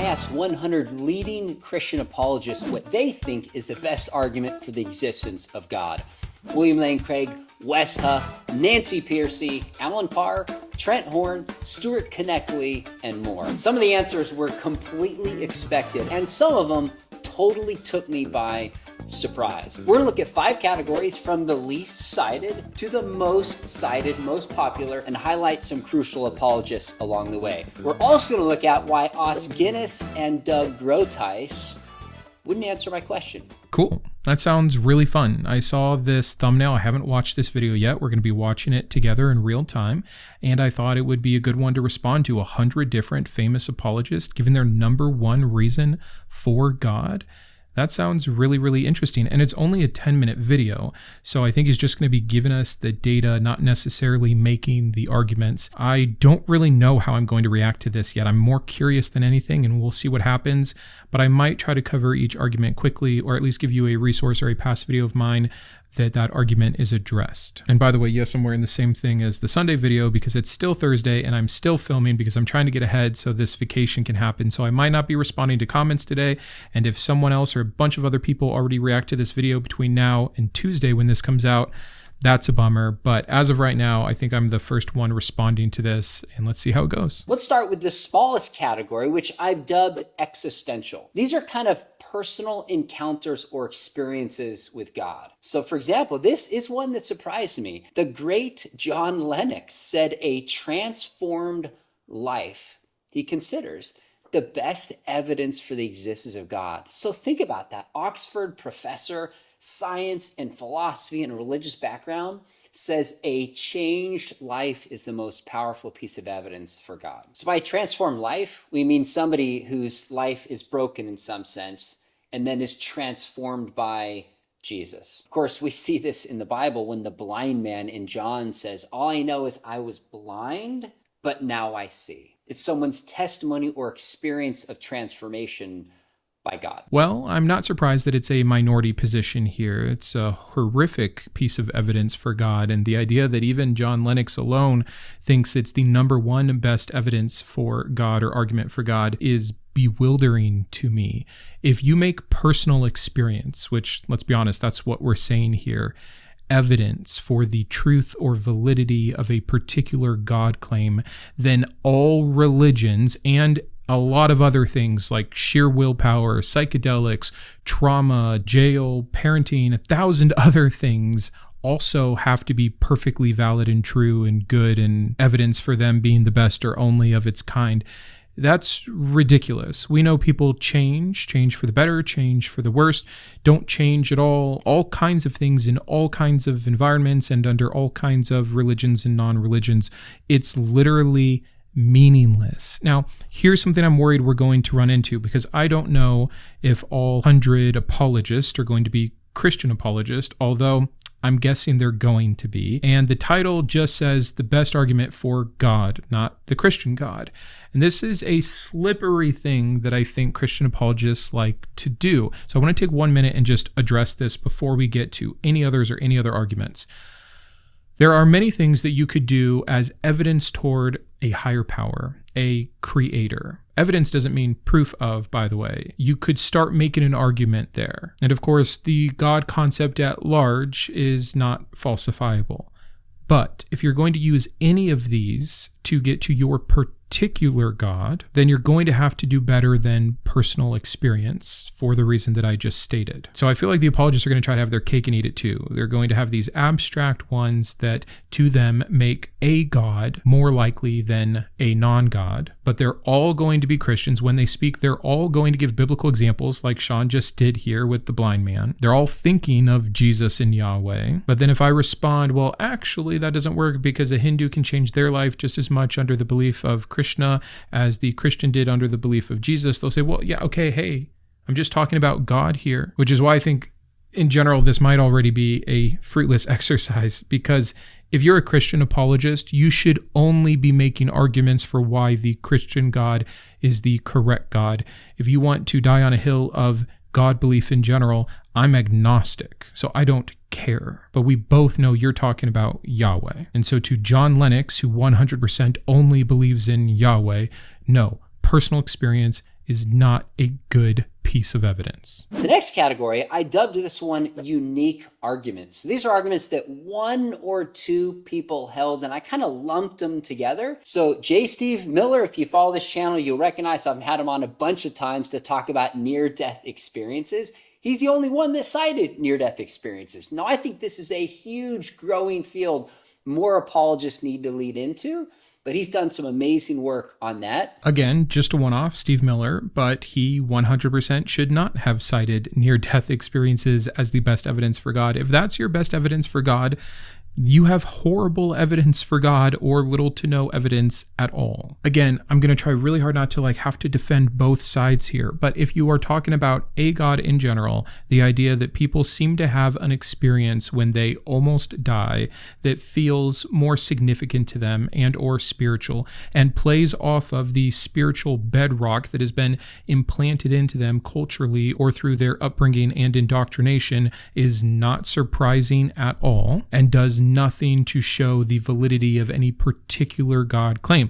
asked 100 leading Christian apologists what they think is the best argument for the existence of God. William Lane Craig, Wes Huff, Nancy Pearcey, Alan Parr, Trent Horn, Stuart Connectley, and more. Some of the answers were completely expected, and some of them totally took me by surprise. We're going to look at 5 categories from the least cited to the most cited, most popular, and highlight some crucial apologists along the way. We're also going to look at why Os Guinness and Doug Groothuis wouldn't answer my question. Cool. That sounds really fun. I saw this thumbnail. I haven't watched this video yet. We're going to be watching it together in real time. And I thought it would be a good one to respond to 100 different famous apologists giving their number one reason for God. That sounds really, really interesting. And it's only a 10-minute video. So I think he's just going to be giving us the data, not necessarily making the arguments. I don't really know how I'm going to react to this yet. I'm more curious than anything, and we'll see what happens. But I might try to cover each argument quickly, or at least give you a resource or a past video of mine that argument is addressed. And by the way, yes, I'm wearing the same thing as the Sunday video because it's still Thursday and I'm still filming because I'm trying to get ahead so this vacation can happen. So I might not be responding to comments today. And if someone else or a bunch of other people already react to this video between now and Tuesday when this comes out, that's a bummer. But as of right now, I think I'm the first one responding to this, and let's see how it goes. Let's start with the smallest category, which I've dubbed existential. These are kind of personal encounters or experiences with God. So for example, this is one that surprised me. The great John Lennox said a transformed life he considers the best evidence for the existence of God. So think about that. Oxford professor, science and philosophy and religious background, says a changed life is the most powerful piece of evidence for God. So by transformed life, we mean somebody whose life is broken in some sense and then is transformed by Jesus. Of course, we see this in the Bible when the blind man in John says, "All I know is I was blind, but now I see." It's someone's testimony or experience of transformation by God. Well, I'm not surprised that it's a minority position here. It's a horrific piece of evidence for God, and the idea that even John Lennox alone thinks it's the number one best evidence for God or argument for God is bewildering to me. If you make personal experience, which, let's be honest, that's what we're saying here, evidence for the truth or validity of a particular God claim, then all religions and a lot of other things like sheer willpower, psychedelics, trauma, jail, parenting, 1,000 other things also have to be perfectly valid and true and good and evidence for them being the best or only of its kind. That's ridiculous. We know people change for the better, change for the worst, don't change at all kinds of things in all kinds of environments and under all kinds of religions and non-religions. It's literally meaningless. Now, here's something I'm worried we're going to run into, because I don't know if all 100 apologists are going to be Christian apologists, although I'm guessing they're going to be. And the title just says the best argument for God, not the Christian God. And this is a slippery thing that I think Christian apologists like to do. So I want to take 1 minute and just address this before we get to any others or any other arguments. There are many things that you could do as evidence toward a higher power, a creator. Evidence doesn't mean proof of, by the way. You could start making an argument there. And of course, the God concept at large is not falsifiable. But if you're going to use any of these to get to your particular God, then you're going to have to do better than personal experience for the reason that I just stated. So I feel like the apologists are going to try to have their cake and eat it too. They're going to have these abstract ones that to them make a God more likely than a non-God, but they're all going to be Christians. When they speak, they're all going to give biblical examples like Shawn just did here with the blind man. They're all thinking of Jesus and Yahweh. But then if I respond, well, actually that doesn't work because a Hindu can change their life just as much under the belief of Krishna as the Christian did under the belief of Jesus, they'll say, well, yeah, okay, hey, I'm just talking about God here, which is why I think in general, this might already be a fruitless exercise, because if you're a Christian apologist, you should only be making arguments for why the Christian God is the correct God. If you want to die on a hill of God belief in general, I'm agnostic, so I don't care. But we both know you're talking about Yahweh. And so to John Lennox, who 100% only believes in Yahweh, no, personal experience is not a good piece of evidence. The next category, I dubbed this one unique arguments. These are arguments that one or two people held, and I kind of lumped them together. So J. Steve Miller, if you follow this channel, you'll recognize I've had him on a bunch of times to talk about near-death experiences. He's the only one that cited near-death experiences. Now, I think this is a huge growing field more apologists need to lead into, but he's done some amazing work on that. Again, just a one-off, Steve Miller, but he 100% should not have cited near-death experiences as the best evidence for God. If that's your best evidence for God, you have horrible evidence for God or little to no evidence at all. Again, I'm going to try really hard not to have to defend both sides here, but if you are talking about a God in general, the idea that people seem to have an experience when they almost die that feels more significant to them and or spiritual and plays off of the spiritual bedrock that has been implanted into them culturally or through their upbringing and indoctrination is not surprising at all and does nothing to show the validity of any particular God claim.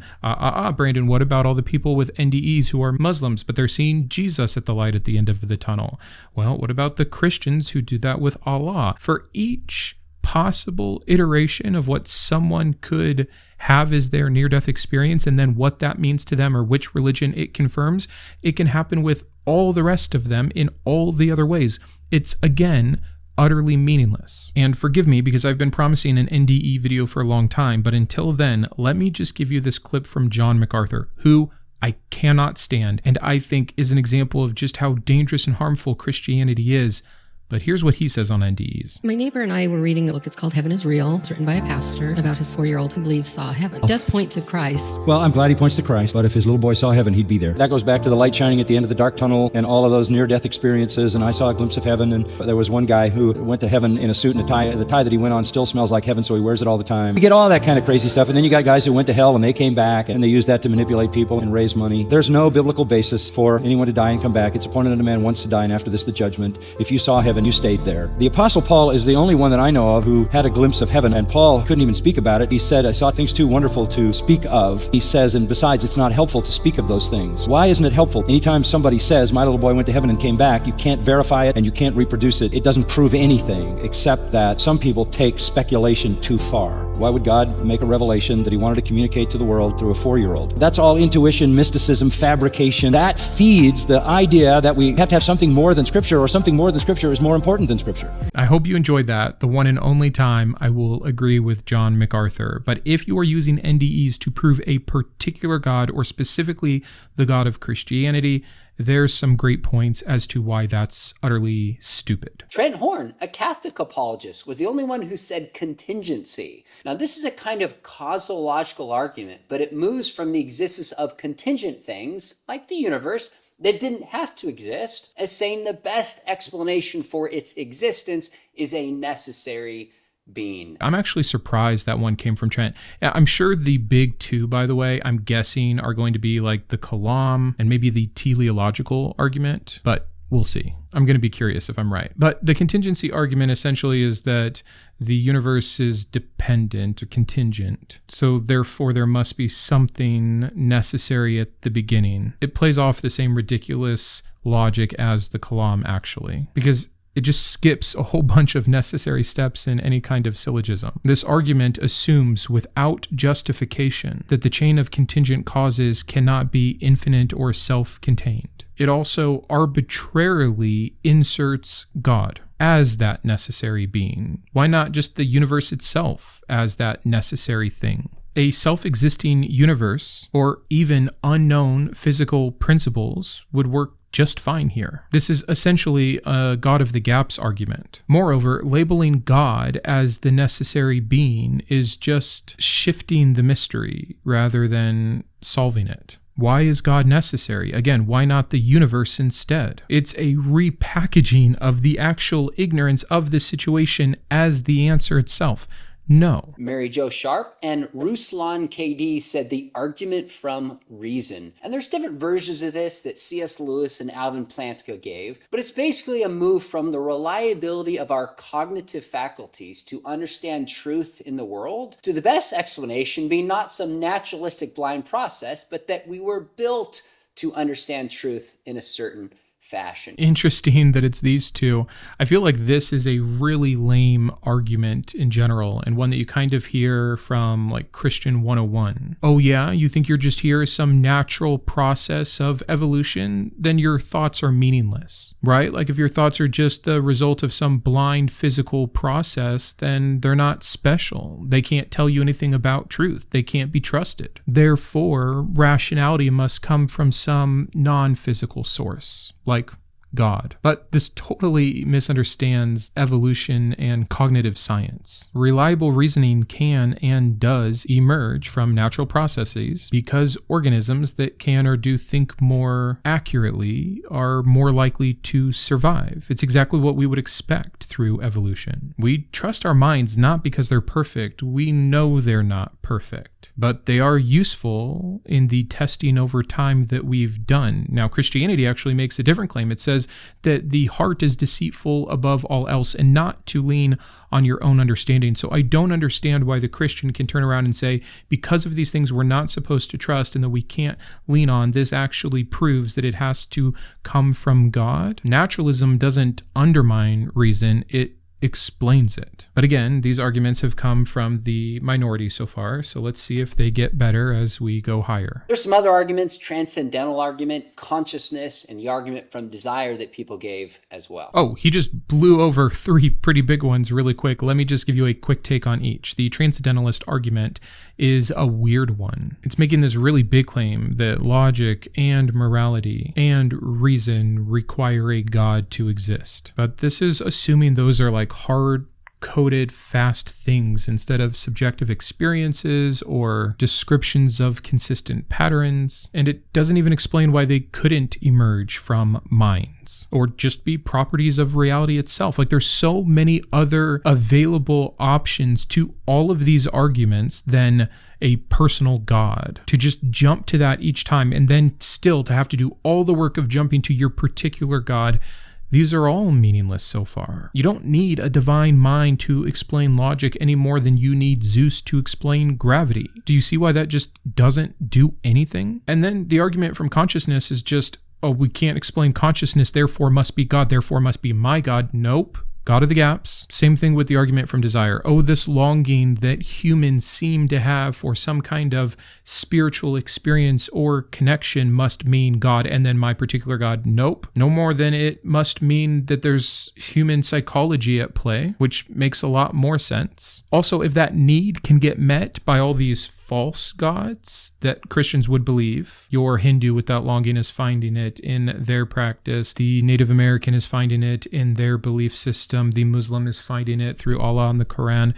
Brandon, what about all the people with NDEs who are Muslims, but they're seeing Jesus at the light at the end of the tunnel? Well, what about the Christians who do that with Allah? For each possible iteration of what someone could have as their near-death experience and then what that means to them or which religion it confirms, it can happen with all the rest of them in all the other ways. It's, again, utterly meaningless. And forgive me because I've been promising an NDE video for a long time, but until then, let me just give you this clip from John MacArthur, who I cannot stand and I think is an example of just how dangerous and harmful Christianity is. But here's what he says on NDEs. My neighbor and I were reading a book. It's called Heaven is Real. It's written by a pastor about his 4-year-old who believes saw heaven. It does point to Christ. Well, I'm glad he points to Christ, but if his little boy saw heaven, he'd be there. That goes back to the light shining at the end of the dark tunnel and all of those near-death experiences, and I saw a glimpse of heaven, and there was one guy who went to heaven in a suit and a tie. The tie that he went on still smells like heaven, so he wears it all the time. You get all that kind of crazy stuff, and then you got guys who went to hell and they came back, and they used that to manipulate people and raise money. There's no biblical basis for anyone to die and come back. It's appointed unto man once to die, and after this the judgment. If you saw heaven, you stayed there. The Apostle Paul is the only one that I know of who had a glimpse of heaven, and Paul couldn't even speak about it. He said, I saw things too wonderful to speak of. He says, and besides, it's not helpful to speak of those things. Why isn't it helpful? Anytime somebody says, my little boy went to heaven and came back, you can't verify it and you can't reproduce it. It doesn't prove anything, except that some people take speculation too far. Why would God make a revelation that he wanted to communicate to the world through a 4-year-old? That's all intuition, mysticism, fabrication. That feeds the idea that we have to have something more than Scripture, or something more than Scripture is more important than Scripture. I hope you enjoyed that. The one and only time I will agree with John MacArthur. But if you are using NDEs to prove a particular God, or specifically the God of Christianity, there's some great points as to why that's utterly stupid. Trent Horn, a Catholic apologist, was the only one who said contingency. Now, this is a kind of causological argument, but it moves from the existence of contingent things, like the universe, that didn't have to exist, as saying the best explanation for its existence is a necessary being. I'm actually surprised that one came from Trent. I'm sure the big two, by the way, I'm guessing are going to be like the Kalam and maybe the teleological argument, but we'll see. I'm going to be curious if I'm right. But the contingency argument essentially is that the universe is dependent or contingent. So therefore there must be something necessary at the beginning. It plays off the same ridiculous logic as the Kalam actually, because it just skips a whole bunch of necessary steps in any kind of syllogism. This argument assumes without justification that the chain of contingent causes cannot be infinite or self-contained. It also arbitrarily inserts God as that necessary being. Why not just the universe itself as that necessary thing? A self-existing universe, or even unknown physical principles, would work just fine here. This is essentially a God of the gaps argument. Moreover, labeling God as the necessary being is just shifting the mystery rather than solving it. Why is God necessary? Again, why not the universe instead? It's a repackaging of the actual ignorance of the situation as the answer itself. No. Mary Jo Sharp and Ruslan KD said the argument from reason. And there's different versions of this that C.S. Lewis and Alvin Plantinga gave, but it's basically a move from the reliability of our cognitive faculties to understand truth in the world to the best explanation being not some naturalistic blind process, but that we were built to understand truth in a certain fashion. Interesting that it's these two. I feel like this is a really lame argument in general, and one that you kind of hear from like Christian 101. Oh yeah, you think you're just here as some natural process of evolution? Then your thoughts are meaningless, right? Like if your thoughts are just the result of some blind physical process, then they're not special. They can't tell you anything about truth. They can't be trusted. Therefore, rationality must come from some non-physical source, like God. But this totally misunderstands evolution and cognitive science. Reliable reasoning can and does emerge from natural processes because organisms that can or do think more accurately are more likely to survive. It's exactly what we would expect through evolution. We trust our minds not because they're perfect. We know they're not perfect, but they are useful in the testing over time that we've done. Now, Christianity actually makes a different claim. It says that the heart is deceitful above all else and not to lean on your own understanding. So I don't understand why the Christian can turn around and say, because of these things we're not supposed to trust and that we can't lean on, this actually proves that it has to come from God. Naturalism doesn't undermine reason, it explains it. But again, these arguments have come from the minority so far, so let's see if they get better as we go higher. There's some other arguments, transcendental argument, consciousness, and the argument from desire that people gave as well. Oh, he just blew over 3 pretty big ones really quick. Let me just give you a quick take on each. The transcendentalist argument is a weird one. It's making this really big claim that logic and morality and reason require a God to exist. But this is assuming those are like hard-coded, fast things instead of subjective experiences or descriptions of consistent patterns. And it doesn't even explain why they couldn't emerge from minds or just be properties of reality itself. Like there's so many other available options to all of these arguments than a personal God. To just jump to that each time and then still to have to do all the work of jumping to your particular God, these are all meaningless so far. You don't need a divine mind to explain logic any more than you need Zeus to explain gravity. Do you see why that just doesn't do anything? And then the argument from consciousness is just, oh, we can't explain consciousness, therefore must be God, therefore must be my God. Nope. God of the gaps. Same thing with the argument from desire. Oh, this longing that humans seem to have for some kind of spiritual experience or connection must mean God, and then my particular God. Nope. No more than it must mean that there's human psychology at play, which makes a lot more sense. Also, if that need can get met by all these false gods that Christians would believe, your Hindu with that longing is finding it in their practice, the Native American is finding it in their belief system, the Muslim is finding it through Allah and the Quran.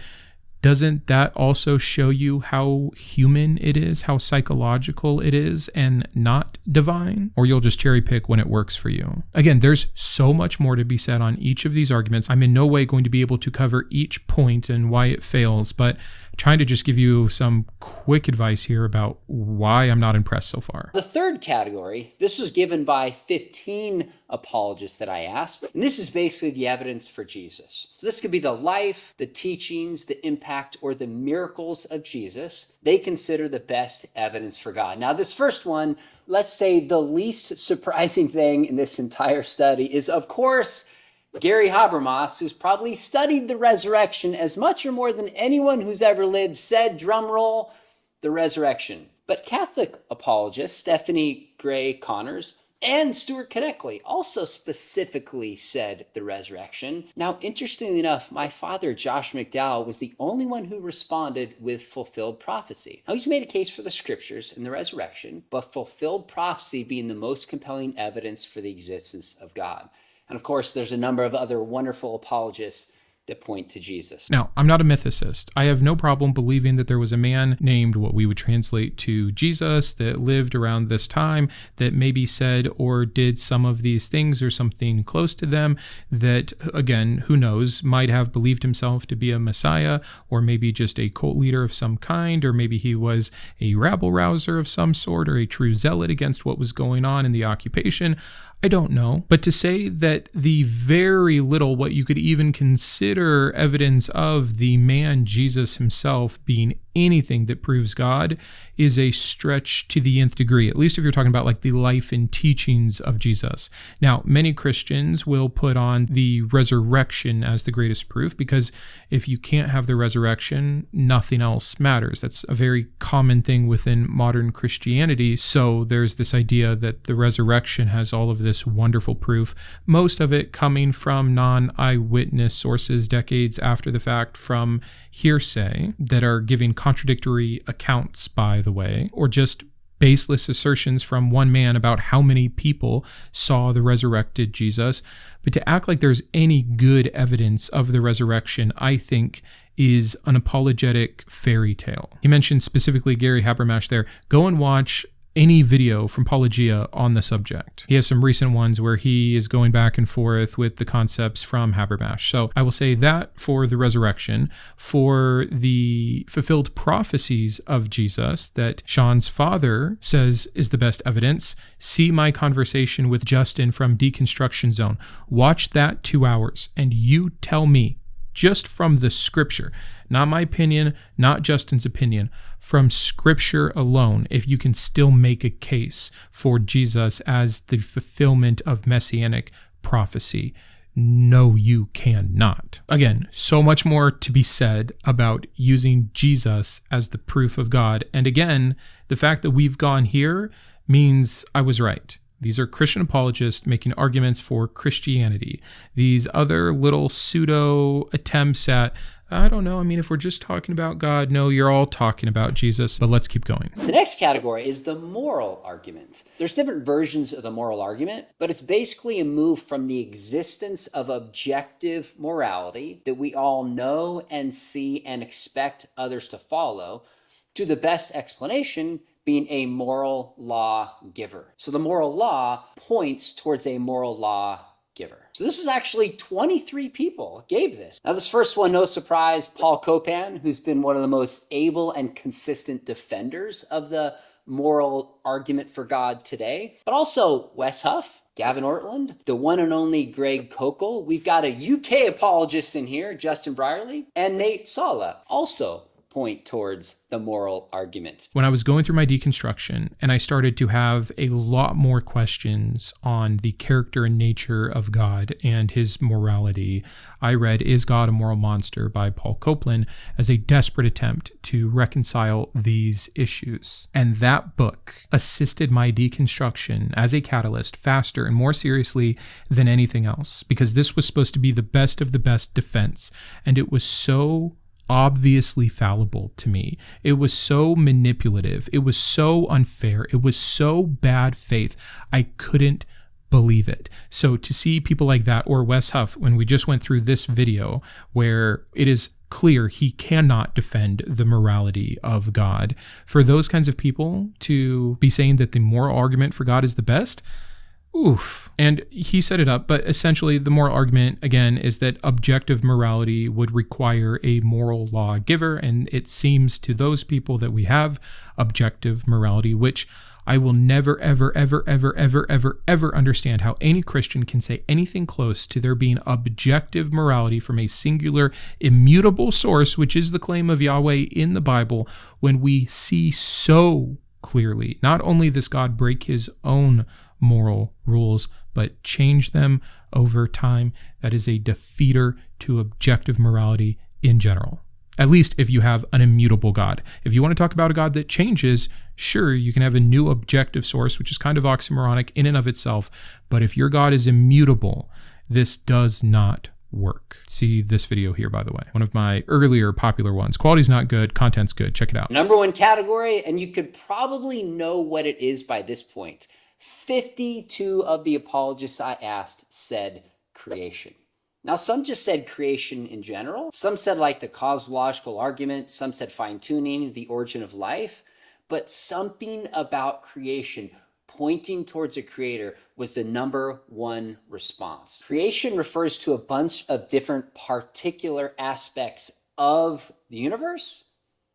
Doesn't that also show you how human it is, how psychological it is, and not divine? Or you'll just cherry pick when it works for you. Again, there's so much more to be said on each of these arguments. I'm in no way going to be able to cover each point and why it fails, but trying to just give you some quick advice here about why I'm not impressed so far. The third category, this was given by 15 apologists that I asked, and this is basically the evidence for Jesus. So this could be the life, the teachings, the impact, or the miracles of Jesus. They consider the best evidence for God. Now, this first one, let's say the least surprising thing in this entire study is, of course, Gary Habermas, who's probably studied the resurrection as much or more than anyone who's ever lived, said, drumroll, the resurrection. But Catholic apologists, Stephanie Gray Connors and Stuart Conneckley, also specifically said the resurrection. Now, interestingly enough, my father, Josh McDowell, was the only one who responded with fulfilled prophecy. Now, he's made a case for the scriptures and the resurrection, but fulfilled prophecy being the most compelling evidence for the existence of God. And of course, there's a number of other wonderful apologists that point to Jesus. Now, I'm not a mythicist. I have no problem believing that there was a man named what we would translate to Jesus that lived around this time that maybe said or did some of these things or something close to them that, again, who knows, might have believed himself to be a Messiah or maybe just a cult leader of some kind, or maybe he was a rabble-rouser of some sort or a true zealot against what was going on in the occupation. I don't know. But to say that the very little what you could even consider evidence of the man Jesus himself being anything that proves God is a stretch to the nth degree, at least if you're talking about like the life and teachings of Jesus. Now, many Christians will put on the resurrection as the greatest proof, because if you can't have the resurrection, nothing else matters. That's a very common thing within modern Christianity. So there's this idea that the resurrection has all of this wonderful proof, most of it coming from non-eyewitness sources decades after the fact, from hearsay that are giving contradictory accounts, by the way, or just baseless assertions from one man about how many people saw the resurrected Jesus. But to act like there's any good evidence of the resurrection, I think, is an apologetic fairy tale. He mentioned specifically Gary Habermas there. Go and watch any video from Apologia on the subject. He has some recent ones where he is going back and forth with the concepts from Habermas. So I will say that for the resurrection. For the fulfilled prophecies of Jesus that Shawn's father says is the best evidence, see my conversation with Justin from Deconstruction Zone. Watch that 2 hours and you tell me, just from the scripture, not my opinion, not Justin's opinion, from scripture alone, if you can still make a case for Jesus as the fulfillment of messianic prophecy. No, you cannot. Again, so much more to be said about using Jesus as the proof of God. And again, the fact that we've gone here means I was right. These are Christian apologists making arguments for Christianity. These other little pseudo attempts at, I don't know, I mean, if we're just talking about God, no, you're all talking about Jesus, but let's keep going. The next category is the moral argument. There's different versions of the moral argument, but it's basically a move from the existence of objective morality that we all know and see and expect others to follow, to the best explanation being a moral law giver. So the moral law points towards a moral law giver. So this was actually 23 people gave this. Now this first one, no surprise, Paul Copan, who's been one of the most able and consistent defenders of the moral argument for God today, but also Wes Huff, Gavin Ortland, the one and only Greg Kokel. We've got a UK apologist in here, Justin Brierley, and Nate Sala, also point towards the moral argument. When I was going through my deconstruction and I started to have a lot more questions on the character and nature of God and his morality, I read Is God a Moral Monster by Paul Copeland as a desperate attempt to reconcile these issues. And that book assisted my deconstruction as a catalyst faster and more seriously than anything else, because this was supposed to be the best of the best defense. And it was so obviously fallible to me. It was so manipulative. It was so unfair. It was so bad faith. I couldn't believe it. So to see people like that, or Wes Huff, when we just went through this video where it is clear he cannot defend the morality of God, for those kinds of people to be saying that the moral argument for God is the best, oof. And he set it up, but essentially the moral argument, again, is that objective morality would require a moral law giver, and it seems to those people that we have objective morality, which I will never, ever, ever, ever, ever, ever, ever understand how any Christian can say anything close to there being objective morality from a singular, immutable source, which is the claim of Yahweh in the Bible, when we see so clearly not only this God break his own moral rules, but change them over time. That is a defeater to objective morality in general. At least if you have an immutable God. If you want to talk about a God that changes, sure, you can have a new objective source, which is kind of oxymoronic in and of itself. But if your God is immutable, this does not work. See this video here, by the way. One of my earlier popular ones. Quality's not good, content's good. Check it out. Number one category, and you could probably know what it is by this point. 52 of the apologists I asked said creation. Now, some just said creation in general. Some said like the cosmological argument. Some said fine-tuning, the origin of life. But something about creation pointing towards a creator was the number one response. Creation refers to a bunch of different particular aspects of the universe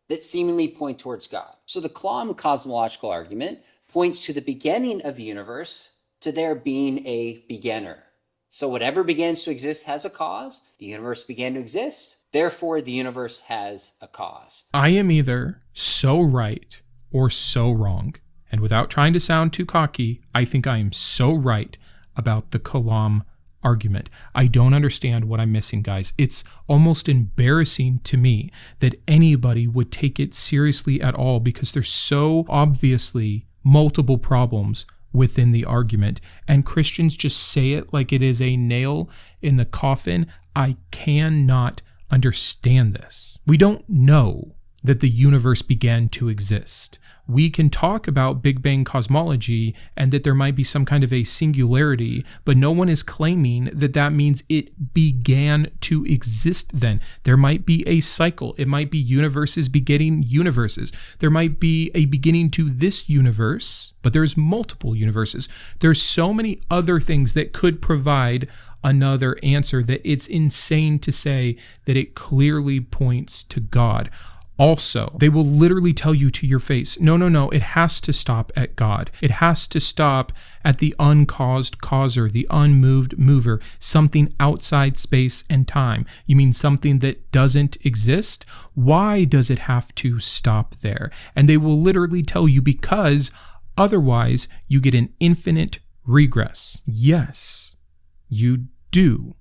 that seemingly point towards God. So the Claeb cosmological argument points to the beginning of the universe, to there being a beginner. So whatever begins to exist has a cause. The universe began to exist. Therefore, the universe has a cause. I am either so right or so wrong. And without trying to sound too cocky, I think I am so right about the Kalam argument. I don't understand what I'm missing, guys. It's almost embarrassing to me that anybody would take it seriously at all, because there's so obviously multiple problems within the argument, and Christians just say it like it is a nail in the coffin. I cannot understand this. We don't know that the universe began to exist. We can talk about Big Bang cosmology and that there might be some kind of a singularity, but no one is claiming that that means it began to exist then. There might be a cycle. It might be universes begetting universes. There might be a beginning to this universe, but there's multiple universes. There's so many other things that could provide another answer that it's insane to say that it clearly points to God. Also, they will literally tell you to your face, no, it has to stop at God. It has to stop at the uncaused causer, the unmoved mover, something outside space and time. You mean something that doesn't exist? Why does it have to stop there? And they will literally tell you, because otherwise you get an infinite regress. Yes, you do.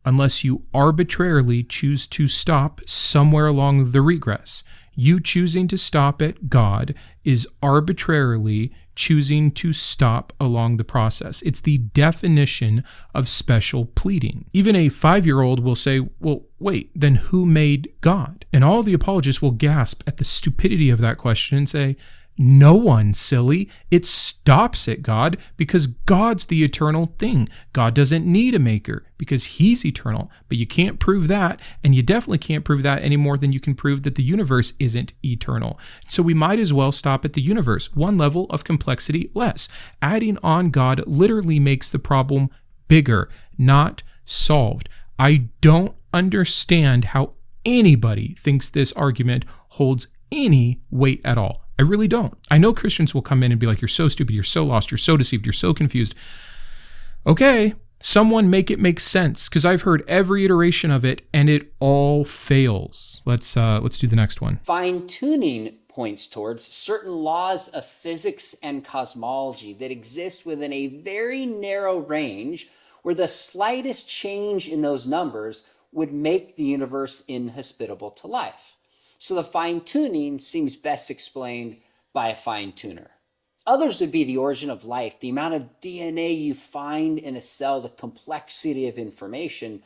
Unless you arbitrarily choose to stop somewhere along the regress. You choosing to stop at God is arbitrarily choosing to stop along the process. It's the definition of special pleading. Even a 5-year-old will say, well, wait, then who made God? And all the apologists will gasp at the stupidity of that question and say, no one, silly. It stops at God because God's the eternal thing. God doesn't need a maker because he's eternal. But you can't prove that, and you definitely can't prove that any more than you can prove that the universe isn't eternal. So we might as well stop at the universe, one level of complexity less. Adding on God literally makes the problem bigger, not solved. I don't understand how anybody thinks this argument holds any weight at all. I really don't. I know Christians will come in and be like, you're so stupid, you're so lost, you're so deceived, you're so confused. Okay, someone make it make sense, because I've heard every iteration of it and it all fails. Let's do the next one. Fine-tuning points towards certain laws of physics and cosmology that exist within a very narrow range where the slightest change in those numbers would make the universe inhospitable to life. So the fine-tuning seems best explained by a fine-tuner. Others would be the origin of life, the amount of DNA you find in a cell, the complexity of information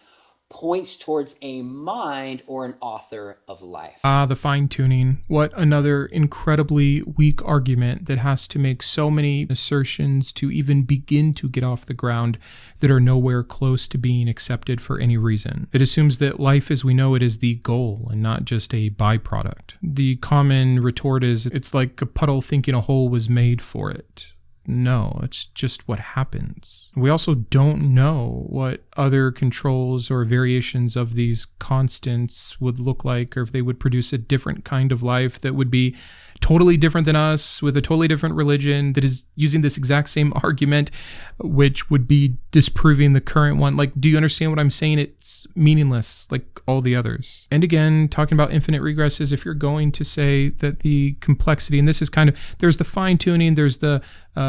points towards a mind or an author of life. The fine-tuning. What another incredibly weak argument that has to make so many assertions to even begin to get off the ground that are nowhere close to being accepted for any reason. It assumes that life as we know it is the goal and not just a byproduct. The common retort is, it's like a puddle thinking a hole was made for it. No, it's just what happens. We also don't know what other controls or variations of these constants would look like, or if they would produce a different kind of life that would be totally different than us, with a totally different religion that is using this exact same argument, which would be disproving the current one. Like, do you understand what I'm saying? It's meaningless, like all the others. And again, talking about infinite regresses, if you're going to say that the complexity, and this is kind of, there's the fine-tuning, there's the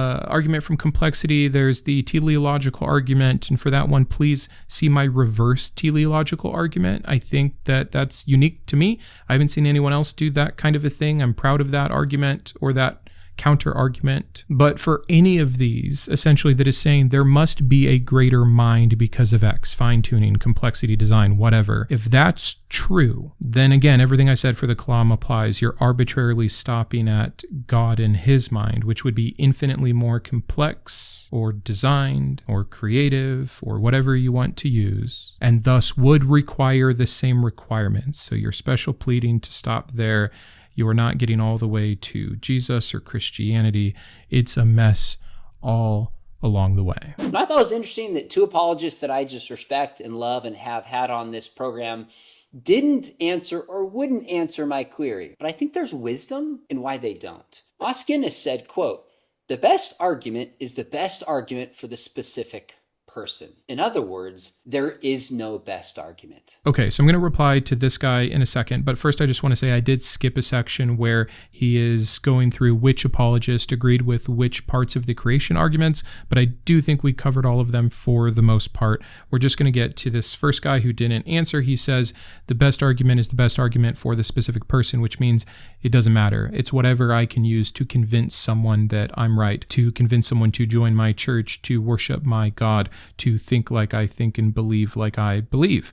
argument from complexity, there's the teleological argument, and for that one, please see my reverse teleological argument. I think that that's unique to me. I haven't seen anyone else do that kind of a thing. I'm proud of that argument, or that counter argument. But for any of these, essentially, that is saying there must be a greater mind because of X, fine-tuning, complexity, design, whatever. If that's true, then again, everything I said for the Kalam applies. You're arbitrarily stopping at God and his mind, which would be infinitely more complex or designed or creative or whatever you want to use, and thus would require the same requirements. So your special pleading to stop there, you are not getting all the way to Jesus or Christianity. It's a mess all along the way. And I thought it was interesting that two apologists that I just respect and love and have had on this program didn't answer or wouldn't answer my query. But I think there's wisdom in why they don't. Skaggs said, quote, "The best argument is the best argument for the specific person. In other words, there is no best argument. Okay, so I'm going to reply to this guy in a second, but first I just want to say I did skip a section where he is going through which apologist agreed with which parts of the creation arguments, but I do think we covered all of them for the most part. We're just going to get to this first guy who didn't answer. He says the best argument is the best argument for the specific person, which means it doesn't matter. It's whatever I can use to convince someone that I'm right, to convince someone to join my church, to worship my God, to think like I think and believe like I believe,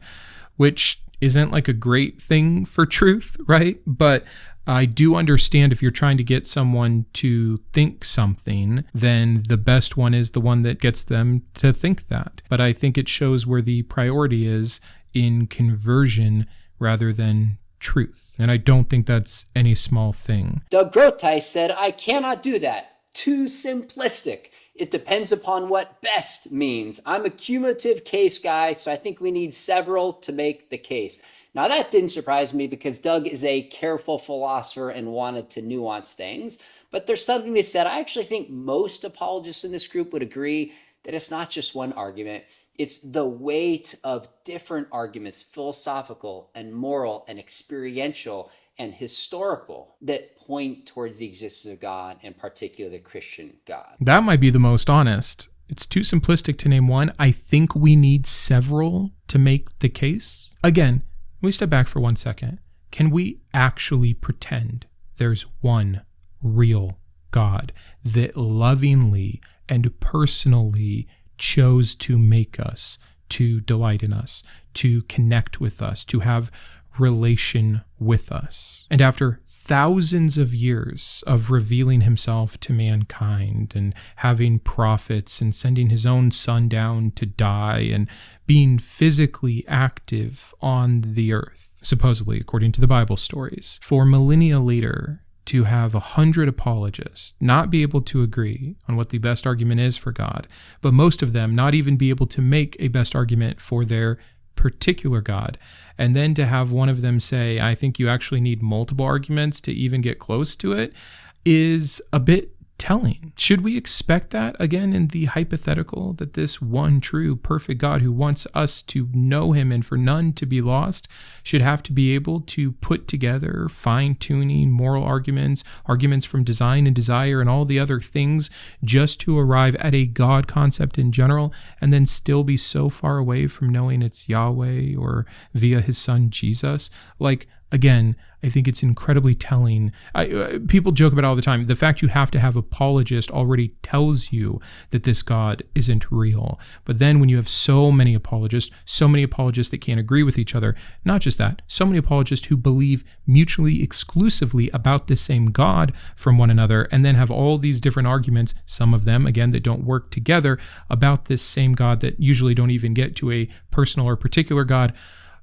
which isn't like a great thing for truth, right? But I do understand if you're trying to get someone to think something, then the best one is the one that gets them to think that. But I think it shows where the priority is in conversion rather than truth. And I don't think that's any small thing. Doug Groteis said, I cannot do that. Too simplistic. It depends upon what best means. I'm a cumulative case guy, so I think we need several to make the case. Now that didn't surprise me because Doug is a careful philosopher and wanted to nuance things. But there's something to be said. I actually think most apologists in this group would agree that it's not just one argument. It's the weight of different arguments, philosophical and moral and experiential and historical, that point towards the existence of God, and particularly the Christian God. That might be the most honest. It's too simplistic to name one. I think we need several to make the case. Again, we step back for 1 second. Can we actually pretend there's one real God that lovingly and personally chose to make us, to delight in us, to connect with us, to have relation with us? And after thousands of years of revealing himself to mankind and having prophets and sending his own son down to die and being physically active on the earth, supposedly according to the Bible stories, for millennia later to have 100 apologists not be able to agree on what the best argument is for God, but most of them not even be able to make a best argument for their particular God, and then to have one of them say, I think you actually need multiple arguments to even get close to it, is a bit telling. Should we expect that again in the hypothetical that this one true perfect God who wants us to know him and for none to be lost should have to be able to put together fine-tuning moral arguments from design and desire and all the other things just to arrive at a God concept in general, and then still be so far away from knowing it's Yahweh or via his son Jesus? Like, again, I think it's incredibly telling. People joke about it all the time. The fact you have to have apologist already tells you that this God isn't real. But then when you have so many apologists that can't agree with each other, not just that, so many apologists who believe mutually exclusively about the same God from one another, and then have all these different arguments, some of them, again, that don't work together, about this same God that usually don't even get to a personal or particular God,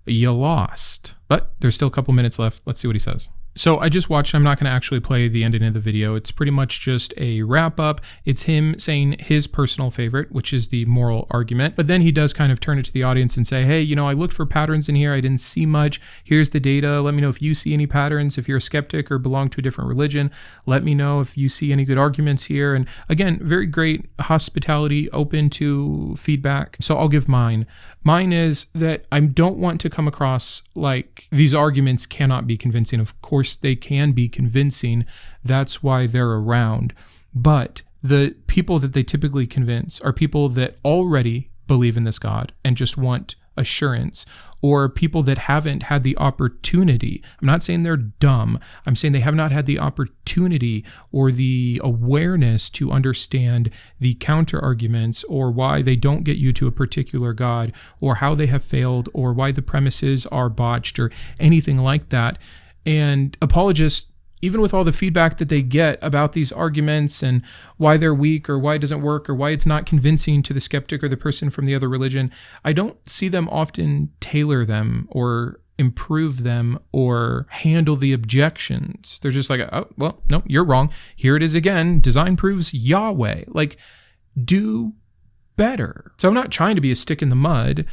you lost. But there's still a couple minutes left. Let's see what he says. So I just watched, I'm not going to actually play the ending of the video. It's pretty much just a wrap up. It's him saying his personal favorite, which is the moral argument. But then he does kind of turn it to the audience and say, hey, I looked for patterns in here. I didn't see much. Here's the data. Let me know if you see any patterns. If you're a skeptic or belong to a different religion, let me know if you see any good arguments here. And again, very great hospitality, open to feedback. So I'll give mine. Mine is that I don't want to come across like these arguments cannot be convincing. Of course, they can be convincing. That's why they're around. But the people that they typically convince are people that already believe in this God and just want assurance, or people that haven't had the opportunity. I'm not saying they're dumb. I'm saying they have not had the opportunity or the awareness to understand the counter arguments, or why they don't get you to a particular God, or how they have failed, or why the premises are botched, or anything like that. And apologists, even with all the feedback that they get about these arguments and why they're weak or why it doesn't work or why it's not convincing to the skeptic or the person from the other religion, I don't see them often tailor them or improve them or handle the objections. They're just like, oh, well, no, you're wrong. Here it is again. Design proves Yahweh. Like, do better. So I'm not trying to be a stick in the mud.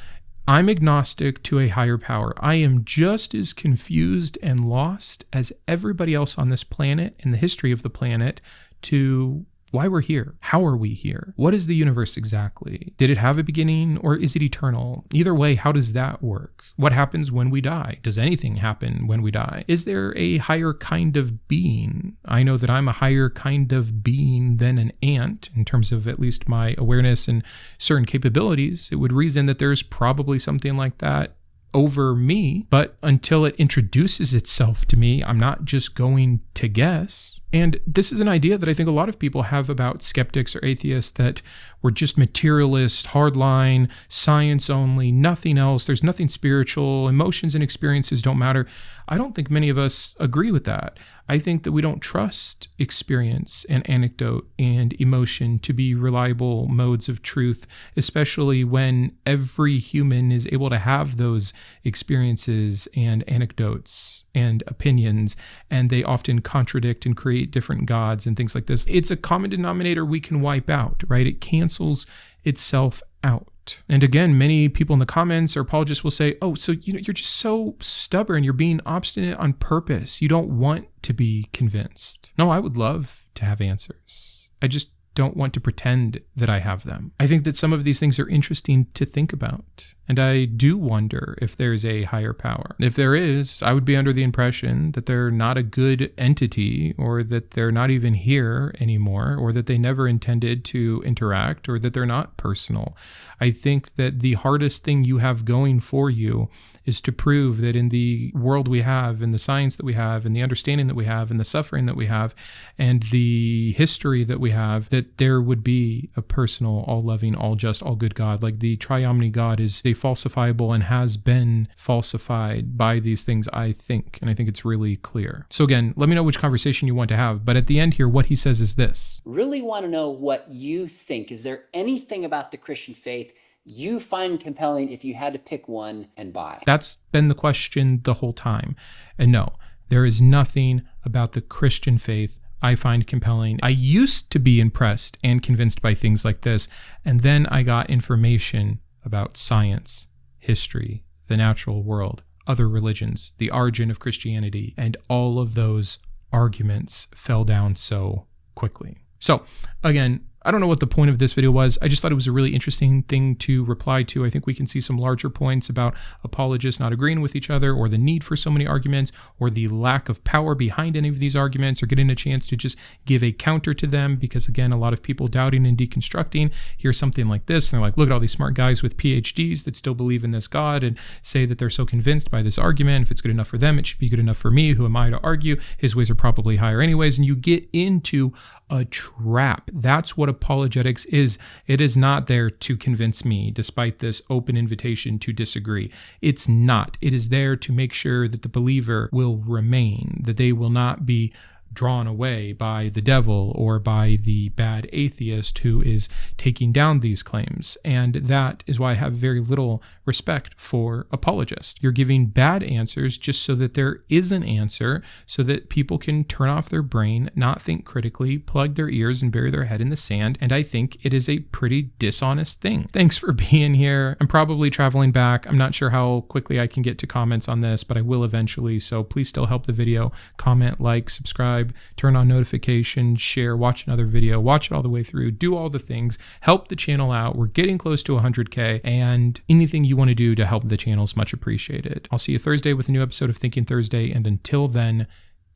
I'm agnostic to a higher power. I am just as confused and lost as everybody else on this planet in the history of the planet to why we're here. How are we here? What is the universe exactly? Did it have a beginning or is it eternal? Either way, how does that work? What happens when we die? Does anything happen when we die? Is there a higher kind of being? I know that I'm a higher kind of being than an ant in terms of at least my awareness and certain capabilities. It would reason that there's probably something like that over me, but until it introduces itself to me, I'm not just going to guess. And this is an idea that I think a lot of people have about skeptics or atheists, that we're just materialist, hardline, science only, nothing else. There's nothing spiritual. Emotions and experiences don't matter. I don't think many of us agree with that. I think that we don't trust experience and anecdote and emotion to be reliable modes of truth, especially when every human is able to have those experiences and anecdotes and opinions, and they often contradict and create different gods and things like this. It's a common denominator we can wipe out, right? It cancels itself out. And again, many people in the comments or apologists will say, oh, so you're just so stubborn. You're being obstinate on purpose. You don't want to be convinced. No, I would love to have answers. I just don't want to pretend that I have them. I think that some of these things are interesting to think about. And I do wonder if there's a higher power. If there is, I would be under the impression that they're not a good entity, or that they're not even here anymore, or that they never intended to interact, or that they're not personal. I think that the hardest thing you have going for you is to prove that in the world we have, in the science that we have, in the understanding that we have, in the suffering that we have, and the history that we have, that there would be a personal, all-loving, all-just, all-good God. Like the triomni God is a falsifiable and has been falsified by these things, I think. And I think it's really clear. So again, let me know which conversation you want to have. But at the end here, what he says is this. Really want to know what you think. Is there anything about the Christian faith you find compelling if you had to pick one and buy? That's been the question the whole time. And no, there is nothing about the Christian faith I find compelling. I used to be impressed and convinced by things like this, and then I got information about science, history, the natural world, other religions, the origin of Christianity, and all of those arguments fell down so quickly. So again, I don't know what the point of this video was. I just thought it was a really interesting thing to reply to. I think we can see some larger points about apologists not agreeing with each other, or the need for so many arguments, or the lack of power behind any of these arguments, or getting a chance to just give a counter to them. Because again, a lot of people doubting and deconstructing hear something like this, and they're like, look at all these smart guys with PhDs that still believe in this God and say that they're so convinced by this argument. If it's good enough for them, it should be good enough for me. Who am I to argue? His ways are probably higher anyways. And you get into a trap. That's what apologetics is. It is not there to convince me, despite this open invitation to disagree. It's not. It is there to make sure that the believer will remain, that they will not be drawn away by the devil or by the bad atheist who is taking down these claims. And that is why I have very little respect for apologists. You're giving bad answers just so that there is an answer, so that people can turn off their brain, not think critically, plug their ears, and bury their head in the sand. And I think it is a pretty dishonest thing. Thanks for being here. I'm probably traveling back. I'm not sure how quickly I can get to comments on this, but I will eventually. So please still help the video. Comment, like, subscribe, turn on notifications, share, watch another video, watch it all the way through, do all the things, help the channel out. We're getting close to 100K, and anything you want to do to help the channel is much appreciated. I'll see you Thursday with a new episode of Thinking Thursday, and until then,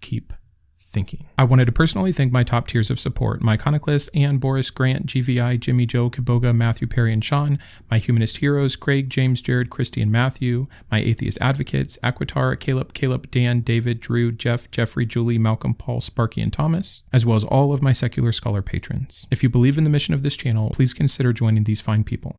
keep thinking. I wanted to personally thank my top tiers of support: my Iconoclast, Ann, Boris, Grant, GVI, Jimmy, Joe, Kitboga, Matthew, Perry, and Shawn; my Humanist heroes: Craig, James, Jarrod, Kristi, and Matthew; my Atheist advocates: Aquitar, Caleb, Dan, David, Drew, Jeff, Jeffrey, Julie, Malcolm, Paul, Sparky, and Thomas; as well as all of my secular scholar patrons. If you believe in the mission of this channel, please consider joining these fine people.